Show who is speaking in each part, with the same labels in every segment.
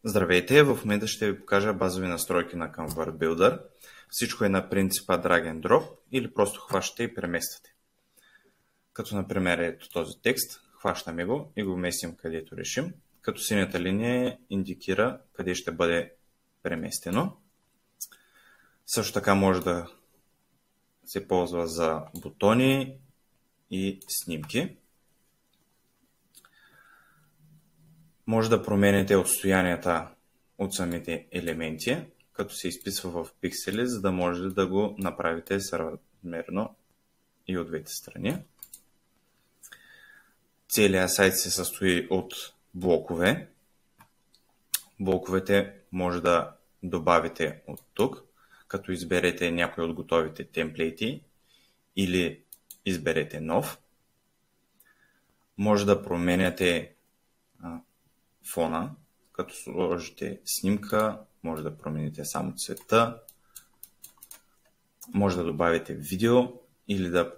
Speaker 1: Здравейте, в момента ще ви покажа базови настройки на Canva Builder. Всичко е на принципа Drag and Drop или просто хващате и премествате. Като например ето този текст, хващаме го и го местим където решим, като синята линия индикира къде ще бъде преместено. Също така може да се ползва за бутони и снимки. Може да промените отстоянията от самите елементи, като се изписва в пиксели, за да може да го направите съразмерно и от двете страни. Целият сайт се състои от блокове. Блоковете може да добавите от тук, като изберете някой от готовите темплейти или изберете нов. Може да променяте фона, като сложите снимка, може да промените само цвета, може да добавите видео или да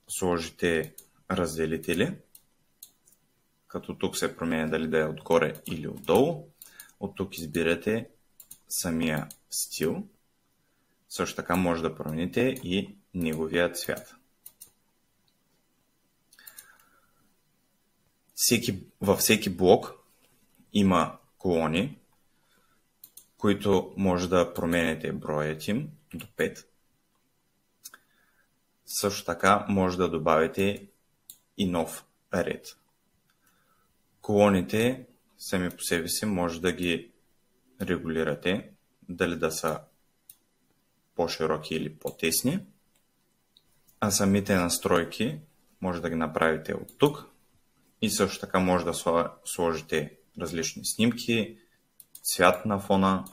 Speaker 1: сложите разделители, като тук се променя дали да е отгоре или отдолу. От тук избирате самия стил. Също така може да промените и неговия цвят. Във всеки блок има колони, които може да промените броят им до 5. Също така може да добавите и нов ред. Колоните сами по себе си може да ги регулирате, дали да са по-широки или по-тесни, а самите настройки може да ги направите от тук и също така може да сложите различни снимки, цвят на фона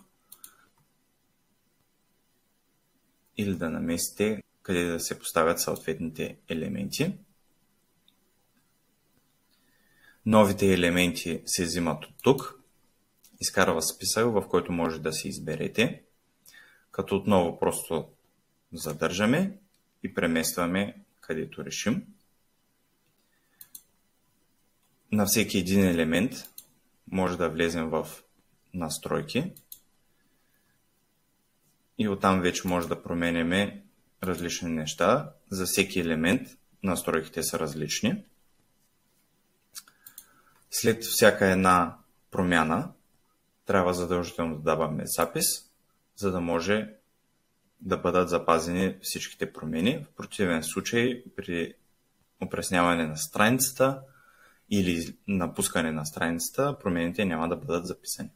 Speaker 1: или да наместите къде да се поставят съответните елементи. Новите елементи се взимат от тук. Изкарва списък, в който може да се изберете, като отново просто задържаме и преместваме където решим. На всеки един елемент може да влезем в настройки и оттам вече може да променяме различни неща. За всеки елемент настройките са различни. След всяка една промяна трябва задължително да даваме запис, за да може да бъдат запазени всичките промени. В противен случай при опресняване на страницата или напускане на страницата промените няма да бъдат записани.